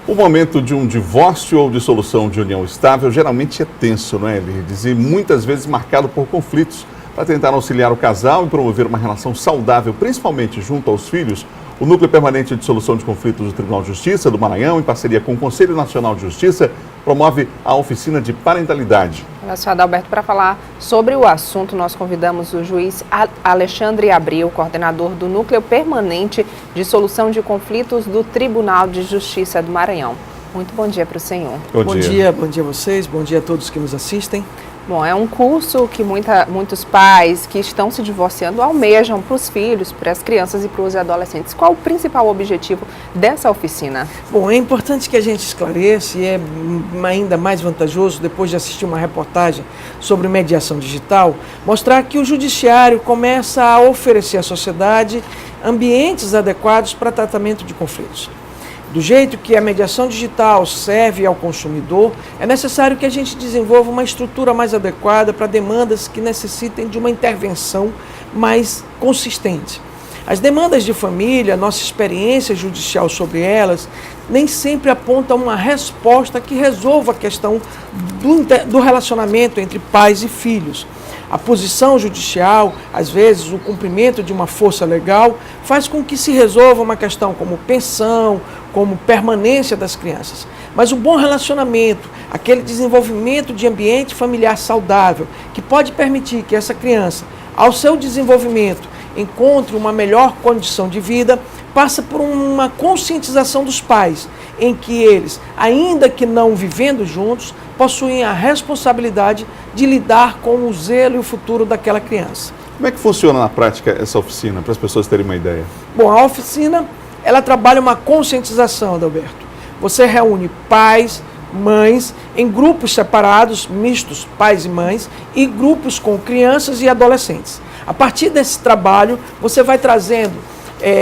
O momento de um divórcio ou dissolução de união estável geralmente é tenso, não é, Lides? E muitas vezes marcado por conflitos. Para tentar auxiliar o casal e promover uma relação saudável, principalmente junto aos filhos, o Núcleo Permanente de Solução de Conflitos do Tribunal de Justiça do Maranhão, em parceria com o Conselho Nacional de Justiça, promove a oficina de parentalidade. Olha só, Adalberto, para falar sobre o assunto, nós convidamos o juiz Alexandre Abreu, coordenador do Núcleo Permanente de Solução de Conflitos do Tribunal de Justiça do Maranhão. Muito bom dia para o senhor. Bom dia a vocês, bom dia a todos que nos assistem. Bom, é um curso que muitos pais que estão se divorciando almejam para os filhos, para as crianças e para os adolescentes. Qual o principal objetivo dessa oficina? Bom, é importante que a gente esclareça e é ainda mais vantajoso, depois de assistir uma reportagem sobre mediação digital, mostrar que o judiciário começa a oferecer à sociedade ambientes adequados para tratamento de conflitos. Do jeito que a mediação digital serve ao consumidor, é necessário que a gente desenvolva uma estrutura mais adequada para demandas que necessitem de uma intervenção mais consistente. As demandas de família, nossa experiência judicial sobre elas, nem sempre apontam uma resposta que resolva a questão do relacionamento entre pais e filhos. A posição judicial, às vezes o cumprimento de uma força legal, faz com que se resolva uma questão como pensão, como permanência das crianças. Mas o bom relacionamento, aquele desenvolvimento de ambiente familiar saudável, que pode permitir que essa criança, ao seu desenvolvimento, encontre uma melhor condição de vida, passa por uma conscientização dos pais, em que eles, ainda que não vivendo juntos, possuem a responsabilidade de lidar com o zelo e o futuro daquela criança. Como é que funciona na prática essa oficina, para as pessoas terem uma ideia? Bom, a oficina, ela trabalha uma conscientização, Adalberto. Você reúne pais, mães, em grupos separados, mistos, pais e mães, e grupos com crianças e adolescentes. A partir desse trabalho, você vai trazendo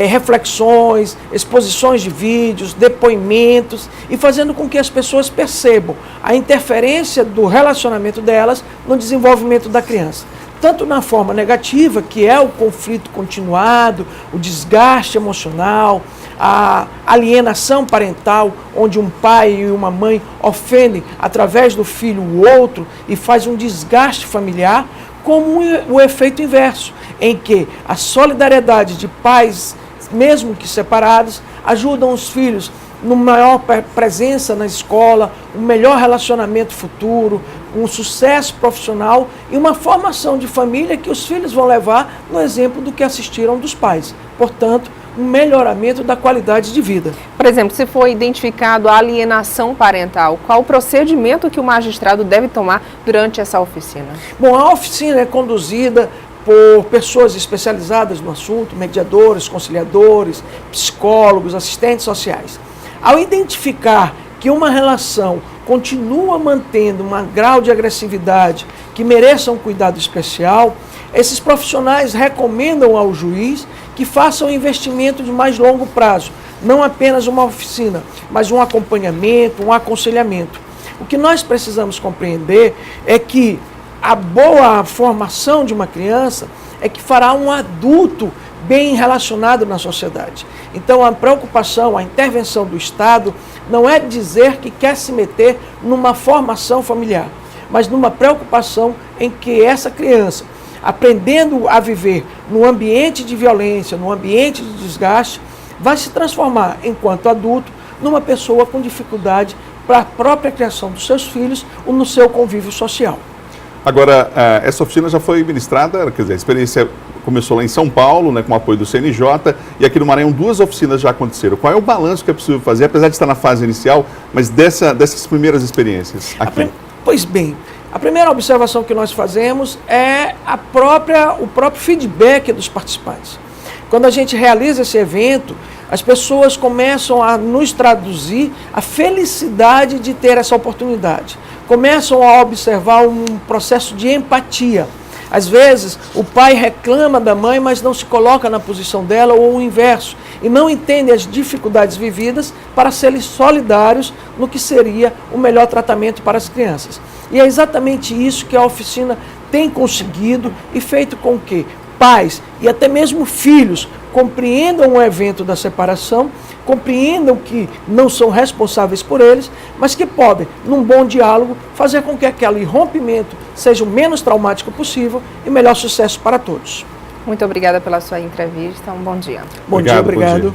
reflexões, exposições de vídeos, depoimentos e fazendo com que as pessoas percebam a interferência do relacionamento delas no desenvolvimento da criança. Tanto na forma negativa, que é o conflito continuado, o desgaste emocional, a alienação parental, onde um pai e uma mãe ofendem através do filho o outro e faz um desgaste familiar, como o efeito inverso, em que a solidariedade de pais, mesmo que separados, ajudam os filhos numa maior presença na escola, um melhor relacionamento futuro, um sucesso profissional e uma formação de família que os filhos vão levar no exemplo do que assistiram dos pais. Portanto, um melhoramento da qualidade de vida. Por exemplo, se for identificado a alienação parental, qual o procedimento que o magistrado deve tomar durante essa oficina? Bom, a oficina é conduzida por pessoas especializadas no assunto, mediadores, conciliadores, psicólogos, assistentes sociais. Ao identificar que uma relação continua mantendo um grau de agressividade que mereça um cuidado especial, esses profissionais recomendam ao juiz que faça um investimento de mais longo prazo, não apenas uma oficina, mas um acompanhamento, um aconselhamento. O que nós precisamos compreender é que a boa formação de uma criança é que fará um adulto bem relacionado na sociedade. Então a preocupação, a intervenção do Estado não é dizer que quer se meter numa formação familiar, mas numa preocupação em que essa criança, aprendendo a viver num ambiente de violência, num ambiente de desgaste, vai se transformar, enquanto adulto, numa pessoa com dificuldade para a própria criação dos seus filhos ou no seu convívio social. Agora, essa oficina já foi ministrada, quer dizer, a experiência começou lá em São Paulo, né, com o apoio do CNJ, e aqui no Maranhão 2 oficinas já aconteceram. Qual é o balanço que é possível fazer, apesar de estar na fase inicial, mas dessas primeiras experiências aqui? Pois bem, a primeira observação que nós fazemos é o próprio feedback dos participantes. Quando a gente realiza esse evento, as pessoas começam a nos traduzir a felicidade de ter essa oportunidade. Começam a observar um processo de empatia. Às vezes, o pai reclama da mãe, mas não se coloca na posição dela, ou o inverso, e não entende as dificuldades vividas para serem solidários no que seria o melhor tratamento para as crianças. E é exatamente isso que a oficina tem conseguido e feito com que pais e até mesmo filhos compreendam o evento da separação, compreendam que não são responsáveis por eles, mas que podem, num bom diálogo, fazer com que aquele rompimento seja o menos traumático possível e o melhor sucesso para todos. Muito obrigada pela sua entrevista. Um bom dia. Bom dia, obrigado.